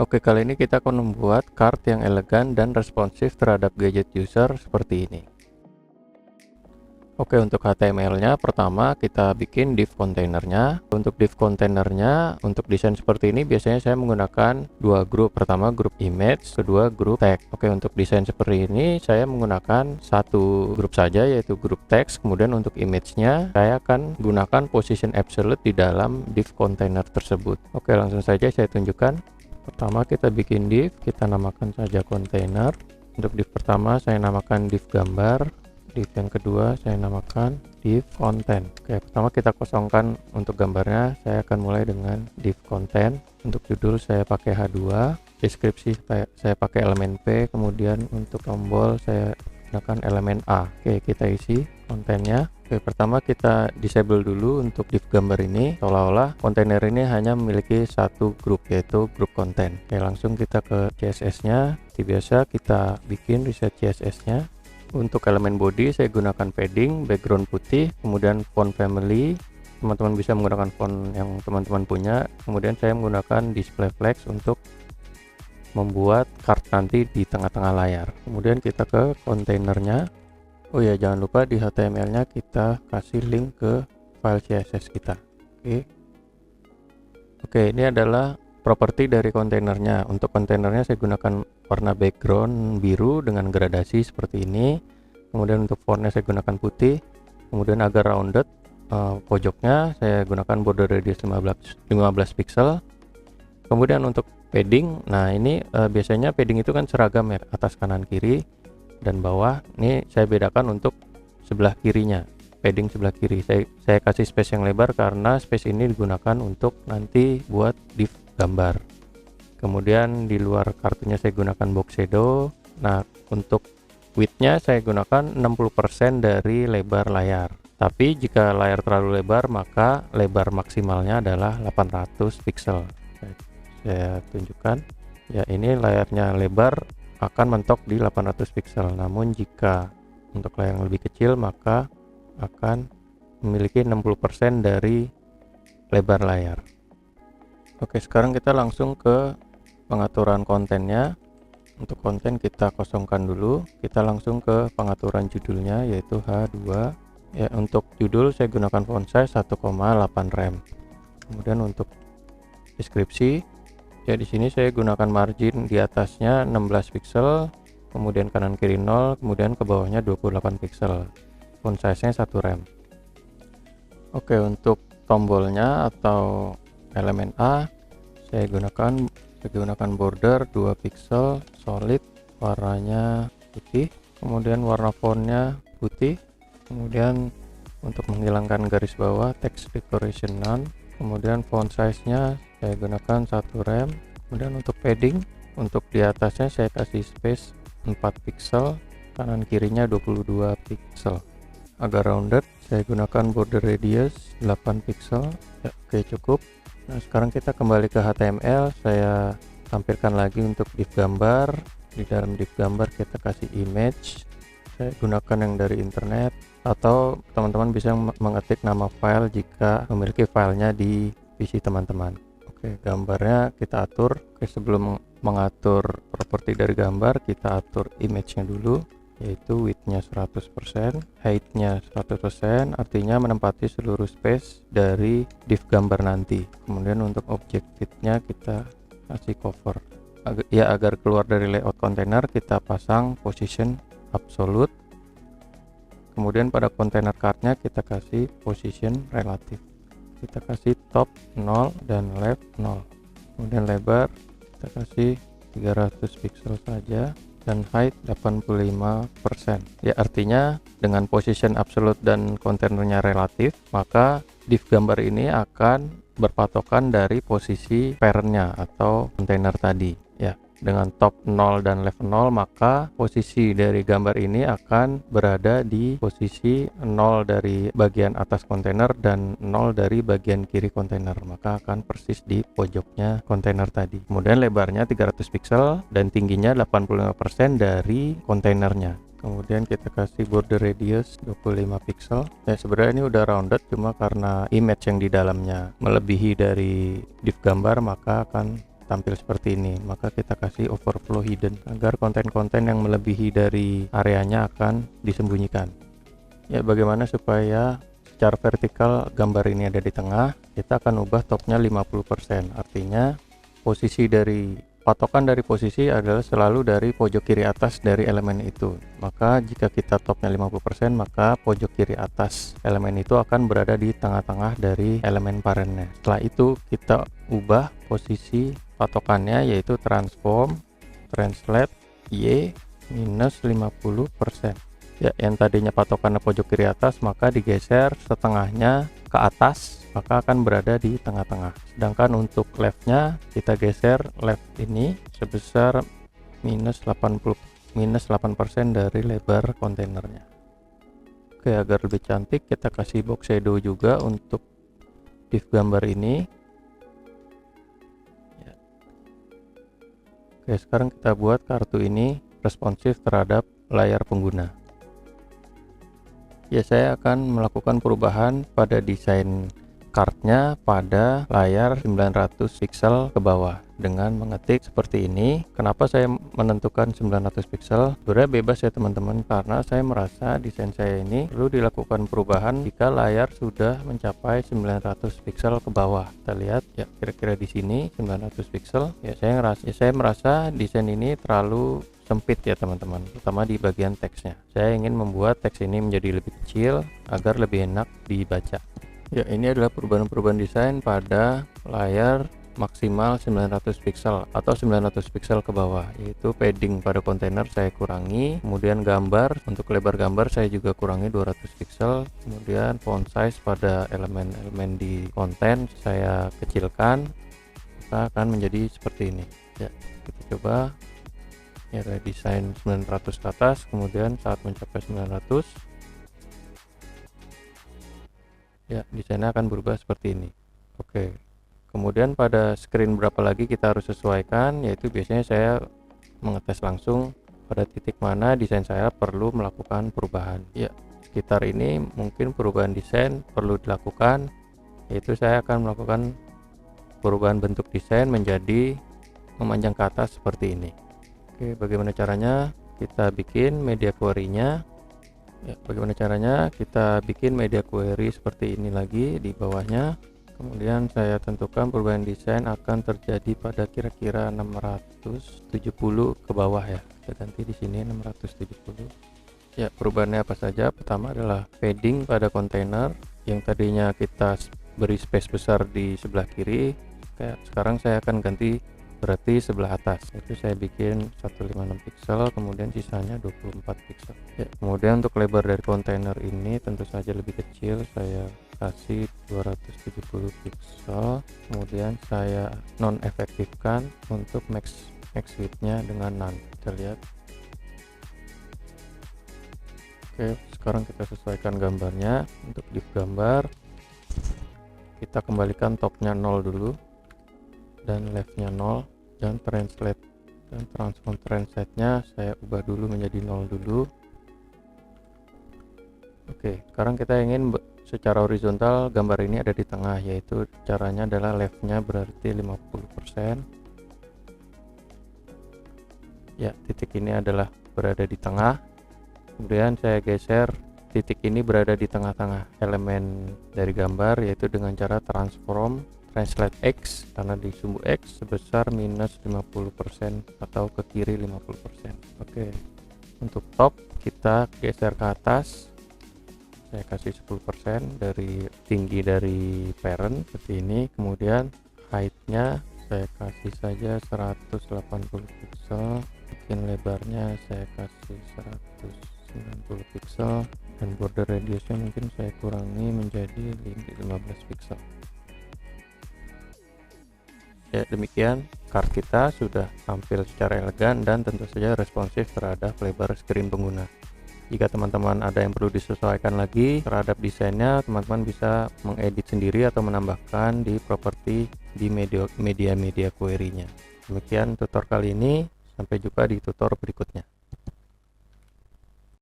Oke, kali ini kita akan membuat card yang elegan dan responsif terhadap gadget user seperti ini. Oke, untuk HTML-nya pertama kita bikin div kontainernya. Untuk div kontainernya, untuk desain seperti ini biasanya saya menggunakan dua grup. Pertama grup image, kedua grup tag. Oke, untuk desain seperti ini saya menggunakan satu grup saja, yaitu grup text. Kemudian untuk image-nya saya akan gunakan position absolute di dalam div container tersebut. Oke, langsung saja saya tunjukkan. Pertama kita bikin div, kita namakan saja container. Untuk div pertama saya namakan div gambar, div yang kedua saya namakan div content. Oke, pertama kita kosongkan untuk gambarnya, saya akan mulai dengan div content. Untuk judul saya pakai H2, deskripsi saya pakai elemen P, kemudian untuk tombol saya gunakan elemen A. Oke, kita isi kontennya. Oke, pertama kita disable dulu untuk div gambar ini, seolah-olah kontainer ini hanya memiliki satu grup, yaitu grup konten. Oke, langsung kita ke CSS-nya. Seperti biasa kita bikin reset CSS-nya. Untuk elemen body saya gunakan padding, background putih, kemudian font family. Teman-teman bisa menggunakan font yang teman-teman punya. Kemudian saya menggunakan display flex untuk membuat card nanti di tengah-tengah layar. Kemudian kita ke kontainernya. Oh ya, jangan lupa di HTML-nya kita kasih link ke file CSS kita. Oke, ini adalah properti dari kontainernya. Untuk kontainernya saya gunakan warna background biru dengan gradasi seperti ini. Kemudian untuk fontnya saya gunakan putih. Kemudian agar rounded, pojoknya saya gunakan border radius 15 pixel. Kemudian untuk padding, nah ini biasanya padding itu kan seragam ya, atas kanan kiri dan bawah. Ini saya bedakan untuk sebelah kirinya, padding sebelah kiri saya kasih space yang lebar karena space ini digunakan untuk nanti buat div gambar. Kemudian di luar kartunya saya gunakan box shadow. Nah, untuk width-nya saya gunakan 60% dari lebar layar. Tapi jika layar terlalu lebar, maka lebar maksimalnya adalah 800 pixel. Saya tunjukkan. Ya, ini layarnya lebar akan mentok di 800 pixel. Namun jika untuk layar yang lebih kecil, maka akan memiliki 60% dari lebar layar. Oke, sekarang kita langsung ke pengaturan kontennya. Untuk konten kita kosongkan dulu, kita langsung ke pengaturan judulnya, yaitu H2. Ya, untuk judul saya gunakan font size 1,8 rem. Kemudian untuk deskripsi, ya di sini saya gunakan margin di atasnya 16 pixel, kemudian kanan kiri 0, kemudian ke bawahnya 28 pixel. Font size-nya 1 rem. Oke, untuk tombolnya atau elemen A saya gunakan border 2 pixel solid, warnanya putih, kemudian warna fontnya putih. Kemudian untuk menghilangkan garis bawah, text decoration none. Kemudian font size-nya saya gunakan 1 rem. Kemudian untuk padding, untuk di atasnya saya kasih space 4 pixel, kanan kirinya 22 pixel. Agar rounded saya gunakan border radius 8 pixel. Ya, oke, cukup. Nah, sekarang kita kembali ke HTML. Saya tampilkan lagi untuk div gambar. Di dalam div gambar kita kasih image. Saya gunakan yang dari internet, atau teman-teman bisa mengetik nama file jika memiliki filenya di PC teman-teman. Oke, gambarnya kita atur. Oke, sebelum mengatur properti dari gambar, kita atur image-nya dulu, yaitu width-nya 100%, height-nya 100%, artinya menempati seluruh space dari div gambar nanti. Kemudian untuk object fit-nya kita kasih cover. Agar keluar dari layout kontainer kita pasang position absolute. Kemudian pada kontainer card-nya kita kasih position relatif. Kita kasih top 0 dan left 0. Kemudian lebar kita kasih 300 pixel saja dan height 85%. Ya, artinya dengan position absolute dan kontainernya relatif, maka div gambar ini akan berpatokan dari posisi parent-nya atau kontainer tadi. Ya, dengan top 0 dan left 0, maka posisi dari gambar ini akan berada di posisi 0 dari bagian atas kontainer dan 0 dari bagian kiri kontainer, maka akan persis di pojoknya kontainer tadi. Kemudian lebarnya 300 pixel dan tingginya 85% dari kontainernya. Kemudian kita kasih border radius 25 pixel. Ya, sebenarnya ini udah rounded, cuma karena image yang di dalamnya melebihi dari div gambar, maka akan tampil seperti ini. Maka kita kasih overflow hidden agar konten-konten yang melebihi dari areanya akan disembunyikan. Ya, bagaimana supaya secara vertikal gambar ini ada di tengah? Kita akan ubah topnya 50%. Artinya posisi dari patokan dari posisi adalah selalu dari pojok kiri atas dari elemen itu. Maka jika kita topnya 50%, maka pojok kiri atas elemen itu akan berada di tengah-tengah dari elemen parentnya. Setelah itu kita ubah posisi patokannya, yaitu transform translate y minus 50%. Ya, yang tadinya patokannya pojok kiri atas, maka digeser setengahnya ke atas, maka akan berada di tengah-tengah. Sedangkan untuk leftnya kita geser left ini sebesar minus 8% dari lebar kontainernya. Oke, agar lebih cantik kita kasih box shadow juga untuk div gambar ini. Ya. Oke, sekarang kita buat kartu ini responsif terhadap layar pengguna. Ya, saya akan melakukan perubahan pada desain cardnya pada layar 900 pixel ke bawah dengan mengetik seperti ini. Kenapa saya menentukan 900 pixel? Sebenarnya bebas ya teman-teman, karena saya merasa desain saya ini perlu dilakukan perubahan jika layar sudah mencapai 900 pixel ke bawah. Kita lihat ya, kira-kira di sini 900 pixel. Ya, saya merasa desain ini terlalu sempit ya teman-teman, terutama di bagian teksnya. Saya ingin membuat teks ini menjadi lebih kecil agar lebih enak dibaca. Ya, ini adalah perubahan-perubahan desain pada layar maksimal 900 pixel atau 900 pixel ke bawah, yaitu padding pada kontainer saya kurangi, kemudian gambar, untuk lebar gambar saya juga kurangi 200 pixel, kemudian font size pada elemen-elemen di konten saya kecilkan, maka akan menjadi seperti ini. Ya, kita coba. Ya, ada desain 900 ke atas, kemudian saat mencapai 900 ya desainnya akan berubah seperti ini. Oke, kemudian pada screen berapa lagi kita harus sesuaikan, yaitu biasanya saya mengetes langsung pada titik mana desain saya perlu melakukan perubahan. Ya, sekitar ini mungkin perubahan desain perlu dilakukan, yaitu saya akan melakukan perubahan bentuk desain menjadi memanjang ke atas seperti ini. Oke, bagaimana caranya? Kita bikin media query-nya. Ya, bagaimana caranya? Kita bikin media query seperti ini lagi di bawahnya. Kemudian saya tentukan perubahan desain akan terjadi pada kira-kira 670 ke bawah ya. Kita ganti di sini 670. Ya, perubahannya apa saja? Pertama adalah padding pada kontainer yang tadinya kita beri space besar di sebelah kiri. Sekarang saya akan ganti berarti sebelah atas, itu saya bikin 156 pixel, kemudian sisanya 24 pixel. Ya, kemudian untuk lebar dari kontainer ini tentu saja lebih kecil, saya kasih 270 pixel, kemudian saya non efektifkan untuk max width-nya dengan none. Kita lihat. Oke, sekarang kita sesuaikan gambarnya. Untuk div gambar kita kembalikan topnya 0 dulu dan leftnya 0, dan translate dan transform translate nya saya ubah dulu menjadi 0 dulu. Oke, sekarang kita ingin secara horizontal gambar ini ada di tengah, yaitu caranya adalah leftnya berarti 50%. Ya, titik ini adalah berada di tengah, kemudian saya geser titik ini berada di tengah-tengah elemen dari gambar, yaitu dengan cara transform translate X, karena di sumbu X sebesar minus 50% atau ke kiri 50%. Oke, untuk top kita geser ke atas, saya kasih 10% dari tinggi dari parent seperti ini. Kemudian height-nya saya kasih saja 180 pixel, bikin lebarnya saya kasih 190 pixel, dan border radiusnya mungkin saya kurangi menjadi 15 pixel. Ya, demikian card kita sudah tampil secara elegan dan tentu saja responsif terhadap lebar screen pengguna. Jika teman-teman ada yang perlu disesuaikan lagi terhadap desainnya, teman-teman bisa mengedit sendiri atau menambahkan di properti di media query-nya. Demikian tutor kali ini, sampai jumpa di tutor berikutnya.